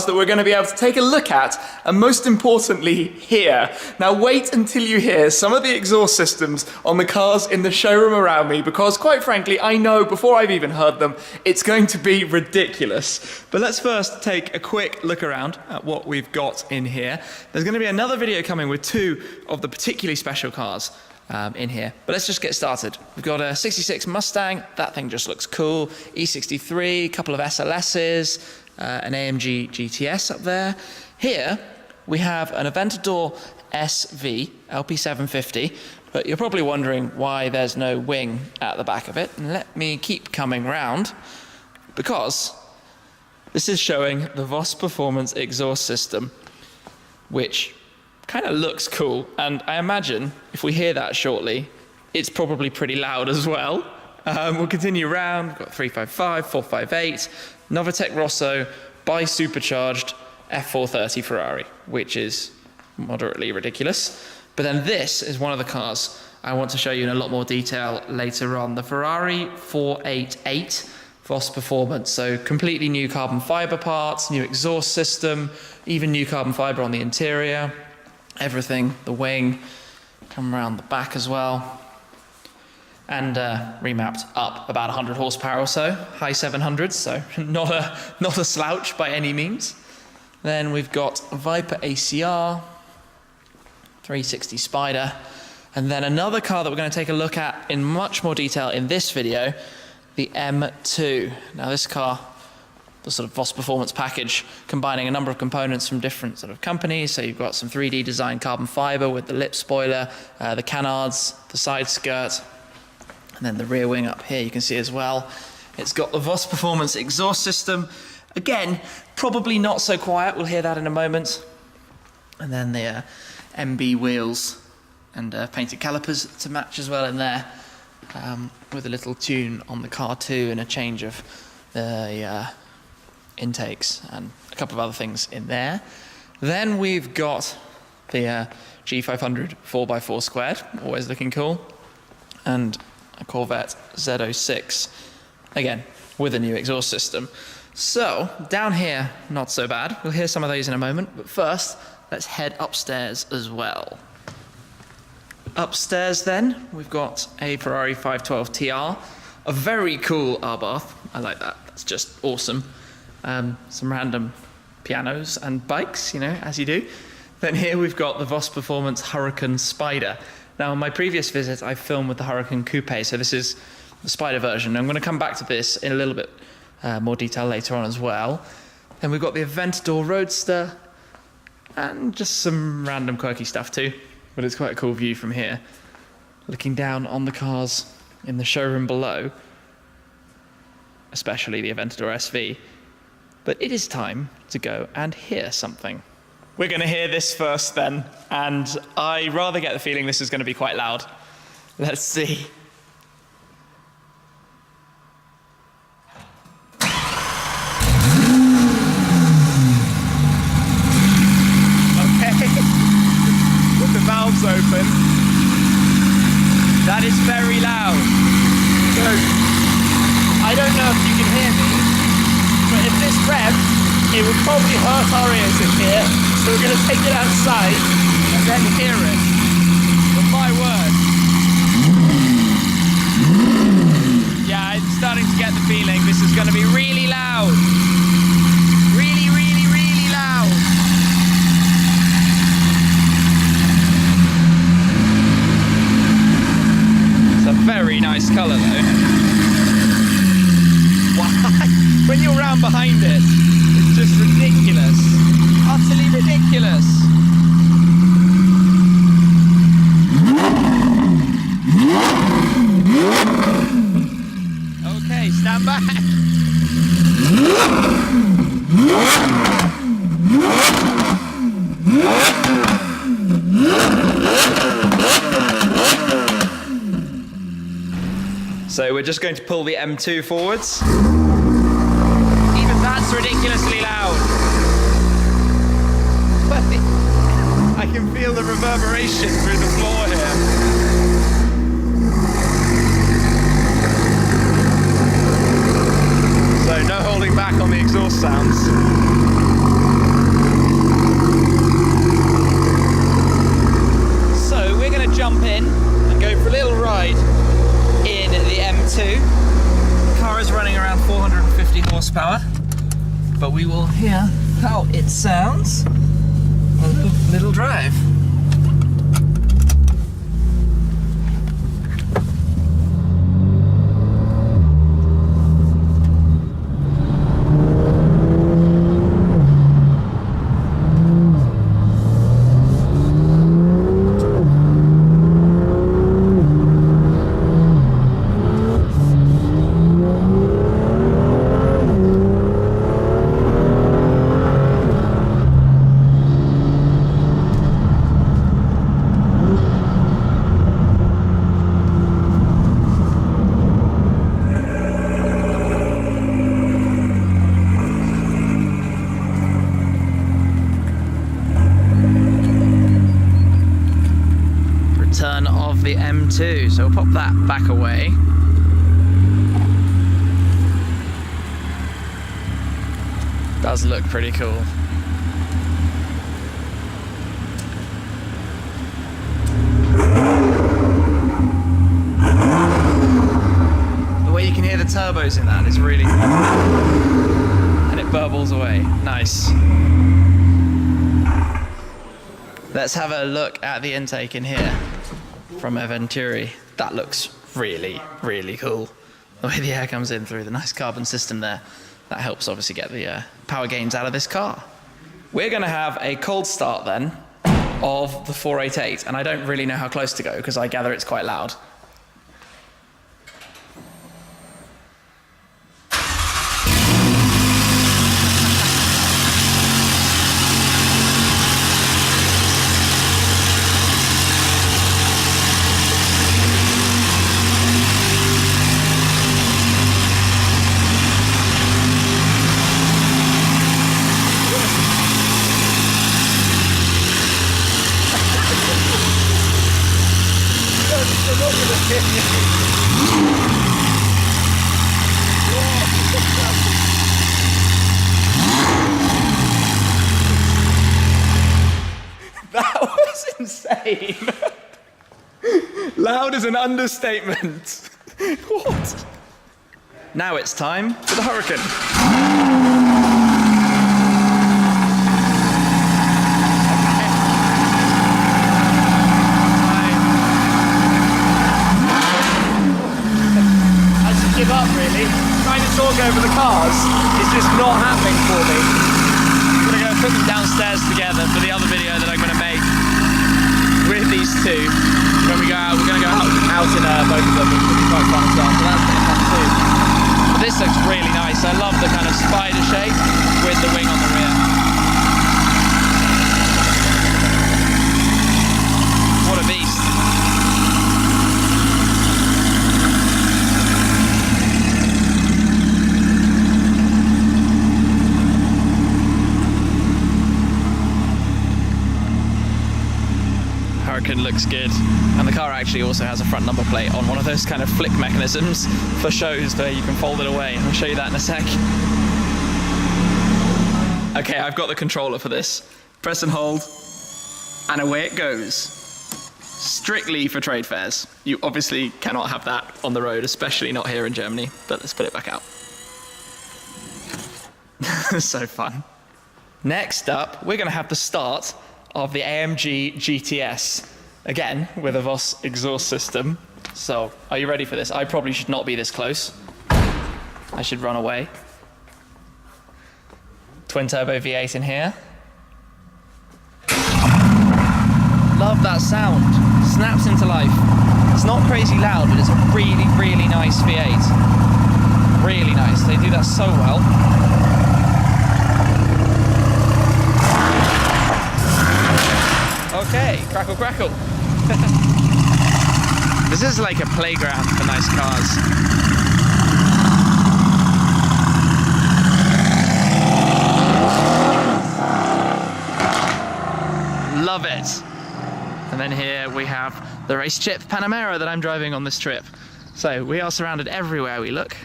that we're going to be able to take a look at, and most importantly, hear. Now wait until you hear some of the exhaust systems on the cars in the showroom around me, because quite frankly, I know before I've even heard them, it's going to be ridiculous. But let's first take a quick look around at what we've got in here. There's going to be another video coming with two of the particularly special cars in here. But let's just get started. We've got a 66 Mustang, that thing just looks cool, E63, a couple of SLSs, an AMG GT S up there. Here we have an Aventador SV LP750, but you're probably wondering why there's no wing at the back of it. And let me keep coming round, because this is showing the VOS Performance exhaust system, which kind of looks cool, and I imagine if we hear that shortly, it's probably pretty loud as well. We'll continue around. We've got 355, 458, Novatec Rosso bi-supercharged F430 Ferrari, which is moderately ridiculous. But then this is one of the cars I want to show you in a lot more detail later on, the Ferrari 488 VOS Performance. So completely new carbon fiber parts, new exhaust system, even new carbon fiber on the interior, everything, the wing, come around the back as well. And remapped up about 100 horsepower or so, high 700s, so not a slouch by any means. Then we've got Viper ACR, 360 Spyder, and then another car that we're going to take a look at in much more detail in this video, the M2. Now this car, the sort of VOS Performance package, combining a number of components from different sort of companies. So you've got some 3D designed carbon fiber with the lip spoiler, the canards, the side skirt, and then the rear wing up here you can see as well. It's got the VOS Performance exhaust system. Again, probably not so quiet, we'll hear that in a moment. And then the MB wheels and painted calipers to match as well in there, with a little tune on the car too, and a change of the intakes and a couple of other things in there. Then we've got the G500 4x4 squared, always looking cool, and a Corvette Z06, again, with a new exhaust system. So, down here, not so bad. We'll hear some of those in a moment, but first, let's head upstairs as well. Upstairs then, we've got a Ferrari 512 TR, a very cool R-bath. I like that, that's just awesome. Some random pianos and bikes, you know, as you do. Then here we've got the VOS Performance Huracan Spyder. Now, on my previous visit, I filmed with the Huracan Coupe, so this is the Spyder version. I'm going to come back to this in a little bit more detail later on as well. Then we've got the Aventador Roadster, and just some random quirky stuff too, but it's quite a cool view from here, looking down on the cars in the showroom below, especially the Aventador SV. But it is time to go and hear something. We're going to hear this first then, and I rather get the feeling this is going to be quite loud. Let's see. Okay, with the valves open, that is very loud. So, I don't know if you can hear me, but if this revs, it would probably hurt our ears in here, so we're going to take it outside and then hear it. But my word. Yeah, I'm starting to get the feeling this is going to be really loud. Really, really, really loud. It's a very nice colour though. Why? When you're round behind it, it's just ridiculous. Utterly ridiculous. Okay, stand back. So we're just going to pull the M2 forwards. Even that's ridiculously loud. I can feel the reverberation through the floor here. So no holding back on the exhaust sounds. how it sounds on a little drive. Of the M2, so we'll pop that back away. Does look pretty cool. The way you can hear the turbos in that is really good. And it burbles away. Nice. Let's have a look at the intake in here from Aventador. That looks really, really cool. The way the air comes in through the nice carbon system there. That helps obviously get the power gains out of this car. We're gonna have a cold start then of the 488, and I don't really know how close to go because I gather it's quite loud. That was insane. Loud is an understatement. What? Now it's time for the Huracan. Give up really. Trying to talk over the cars is just not happening for me. I'm gonna go put them downstairs together for the other video that I'm gonna make with these two. When we go out, we're gonna go out in both of them, which will be quite fun as well. So that's gonna be fun too. But this looks really nice. I love the kind of spider shape with the wing on the rear. What a beast. Huracan looks good, and the car actually also has a front number plate on one of those kind of flick mechanisms for shows where you can fold it away. I'll show you that in a sec. Okay, I've got the controller for this. Press and hold, and away it goes. Strictly for trade fairs. You obviously cannot have that on the road, especially not here in Germany, but let's put it back out. So fun. Next up, we're gonna have the start of the AMG GT S, again with a VOS exhaust system. So, are you ready for this? I probably should not be this close. I should run away. Twin turbo V8 in here. Love that sound. Snaps into life. It's not crazy loud, but it's a really, really nice V8. Really nice. They do that so well. Okay, crackle, crackle. This is like a playground for nice cars. Love it. And then here we have the RaceChip Panamera that I'm driving on this trip. So we are surrounded everywhere we look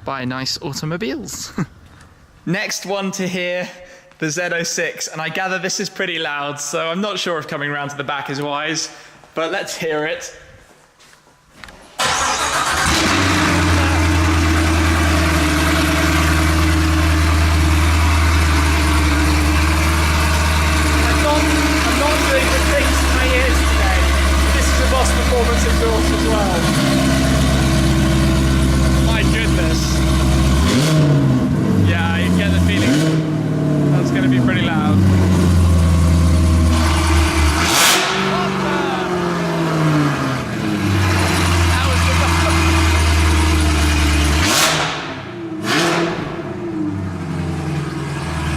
by nice automobiles. Next one to hear, the Z06, and I gather this is pretty loud, so I'm not sure if coming around to the back is wise, but let's hear it. be pretty loud.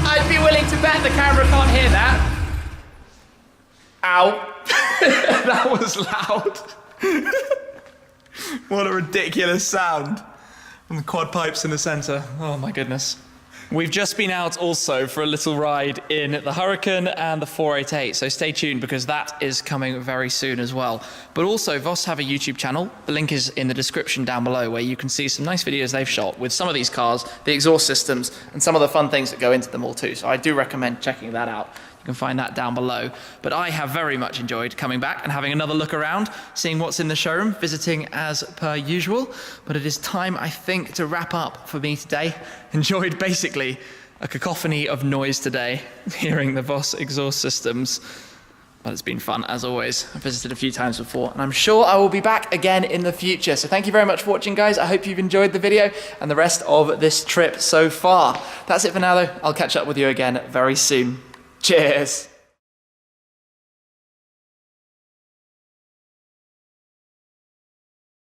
I'd be willing to bet the camera can't hear that. Ow. That was loud. What a ridiculous sound. And the quad pipes in the center. Oh my goodness. We've just been out also for a little ride in the Huracan and the 488, so stay tuned because that is coming very soon as well. But also, VOS have a YouTube channel. The link is in the description down below where you can see some nice videos they've shot with some of these cars, the exhaust systems, and some of the fun things that go into them all too. So I do recommend checking that out. You can find that down below. But I have very much enjoyed coming back and having another look around, seeing what's in the showroom, visiting as per usual. But it is time, I think, to wrap up for me today. Enjoyed basically a cacophony of noise today, hearing the VOS exhaust systems. But it's been fun, as always. I've visited a few times before, and I'm sure I will be back again in the future. So thank you very much for watching, guys. I hope you've enjoyed the video and the rest of this trip so far. That's it for now, though. I'll catch up with you again very soon. Cheers.